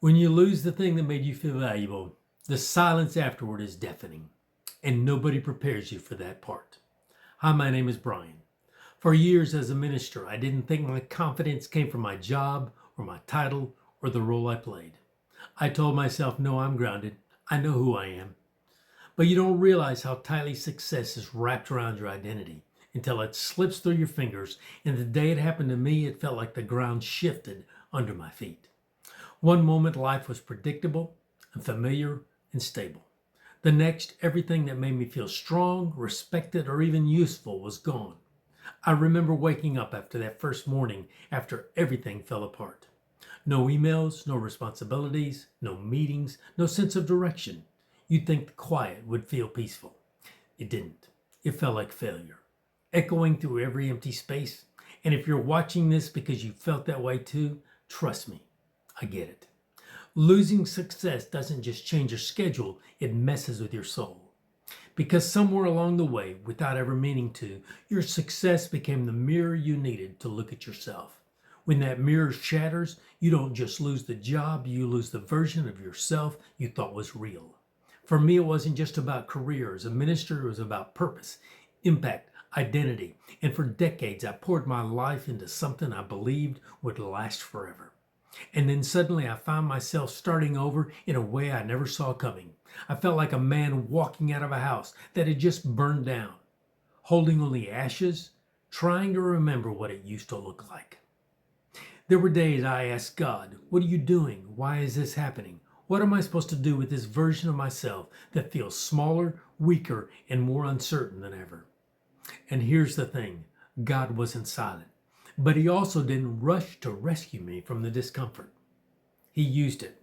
When you lose the thing that made you feel valuable, the silence afterward is deafening, and nobody prepares you for that part. Hi, my name is Brian. For years as a minister, I didn't think my confidence came from my job or my title or the role I played. I told myself, no, I'm grounded. I know who I am. But you don't realize how tightly success is wrapped around your identity until it slips through your fingers. And the day it happened to me, it felt like the ground shifted under my feet. One moment, life was predictable and familiar and stable. The next, everything that made me feel strong, respected, or even useful was gone. I remember waking up after that first morning after everything fell apart. No emails, no responsibilities, no meetings, no sense of direction. You'd think the quiet would feel peaceful. It didn't. It felt like failure, echoing through every empty space. And if you're watching this because you felt that way too, trust me, I get it. Losing success doesn't just change your schedule, it messes with your soul. Because somewhere along the way, without ever meaning to, your success became the mirror you needed to look at yourself. When that mirror shatters, you don't just lose the job, you lose the version of yourself you thought was real. For me, it wasn't just about career. As a minister, it was about purpose, impact, identity. And for decades, I poured my life into something I believed would last forever. And then suddenly I found myself starting over in a way I never saw coming. I felt like a man walking out of a house that had just burned down, holding only ashes, trying to remember what it used to look like. There were days I asked God, what are you doing? Why is this happening? What am I supposed to do with this version of myself that feels smaller, weaker, and more uncertain than ever? And here's the thing, God wasn't silent, but he also didn't rush to rescue me from the discomfort. He used it.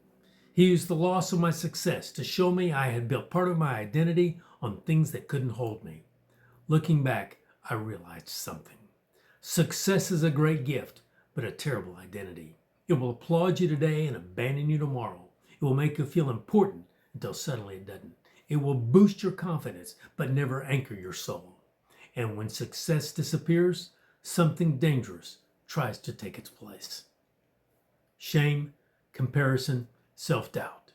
He used the loss of my success to show me I had built part of my identity on things that couldn't hold me. Looking back, I realized something. Success is a great gift, but a terrible identity. It will applaud you today and abandon you tomorrow. It will make you feel important until suddenly it doesn't. It will boost your confidence, but never anchor your soul. And when success disappears, something dangerous tries to take its place. Shame, comparison, self-doubt.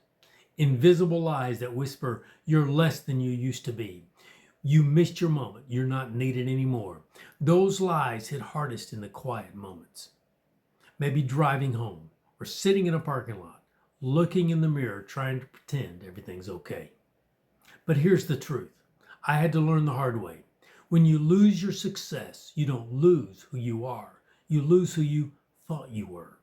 Invisible lies that whisper, you're less than you used to be. You missed your moment. You're not needed anymore. Those lies hit hardest in the quiet moments. Maybe driving home or sitting in a parking lot, looking in the mirror, trying to pretend everything's okay. But here's the truth. I had to learn the hard way. When you lose your success, you don't lose who you are. You lose who you thought you were.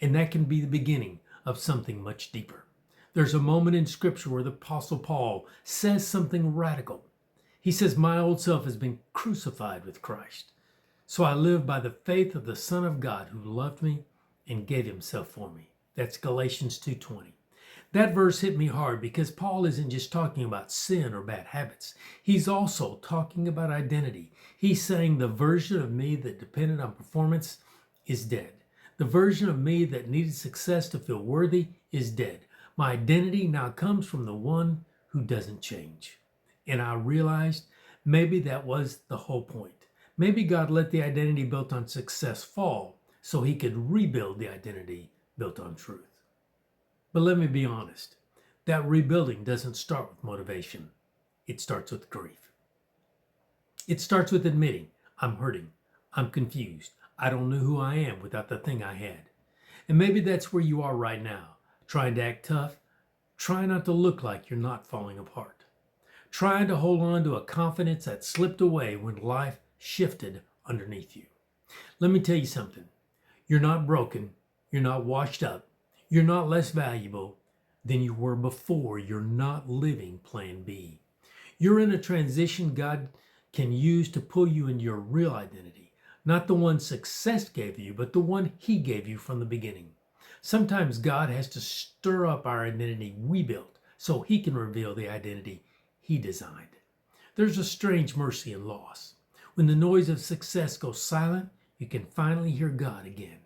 And that can be the beginning of something much deeper. There's a moment in Scripture where the Apostle Paul says something radical. He says, my old self has been crucified with Christ. So I live by the faith of the Son of God who loved me and gave himself for me. That's Galatians 2:20. That verse hit me hard because Paul isn't just talking about sin or bad habits. He's also talking about identity. He's saying the version of me that depended on performance is dead. The version of me that needed success to feel worthy is dead. My identity now comes from the one who doesn't change. And I realized maybe that was the whole point. Maybe God let the identity built on success fall so he could rebuild the identity built on truth. But let me be honest, that rebuilding doesn't start with motivation. It starts with grief. It starts with admitting, I'm hurting, I'm confused, I don't know who I am without the thing I had. And maybe that's where you are right now, trying to act tough, trying not to look like you're not falling apart, trying to hold on to a confidence that slipped away when life shifted underneath you. Let me tell you something. You're not broken. You're not washed up. You're not less valuable than you were before. You're not living plan B. You're in a transition God can use to pull you into your real identity. Not the one success gave you, but the one he gave you from the beginning. Sometimes God has to stir up our identity we built so he can reveal the identity he designed. There's a strange mercy in loss. When the noise of success goes silent, you can finally hear God again.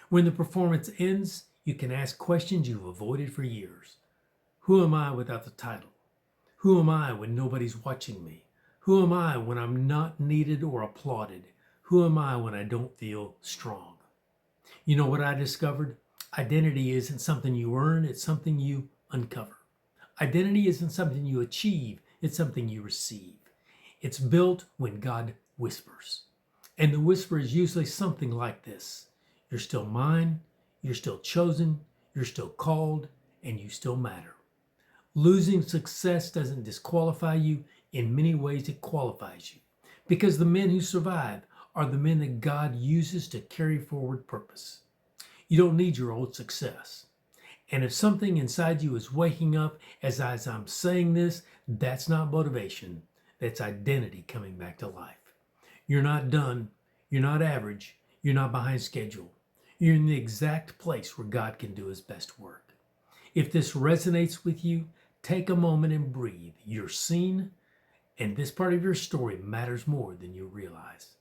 When the performance ends, you can ask questions you've avoided for years. Who am I without the title? Who am I when nobody's watching me? Who am I when I'm not needed or applauded? Who am I when I don't feel strong? You know what I discovered? Identity isn't something you earn, it's something you uncover. Identity isn't something you achieve, it's something you receive. It's built when God whispers. And the whisper is usually something like this: you're still mine, you're still chosen, you're still called, and you still matter. Losing success doesn't disqualify you. In many ways, it qualifies you. Because the men who survive are the men that God uses to carry forward purpose. You don't need your old success. And if something inside you is waking up as I'm saying this, that's not motivation. That's identity coming back to life. You're not done. You're not average. You're not behind schedule. You're in the exact place where God can do his best work. If this resonates with you, take a moment and breathe. You're seen, and this part of your story matters more than you realize.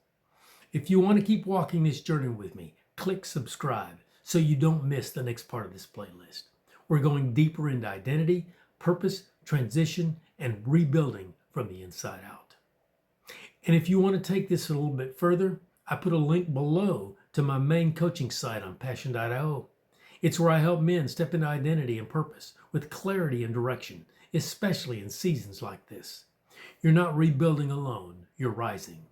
If you want to keep walking this journey with me, click subscribe so you don't miss the next part of this playlist. We're going deeper into identity, purpose, transition, and rebuilding from the inside out. And if you want to take this a little bit further, I put a link below to my main coaching site on passion.io. It's where I help men step into identity and purpose with clarity and direction, especially in seasons like this. You're not rebuilding alone, you're rising.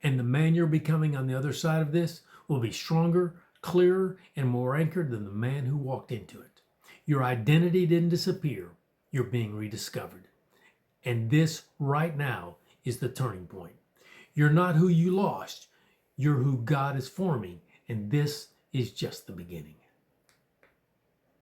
And the man you're becoming on the other side of this will be stronger, clearer, and more anchored than the man who walked into it. Your identity didn't disappear, you're being rediscovered. And this right now is the turning point. You're not who you lost, you're who God is forming, and this is just the beginning.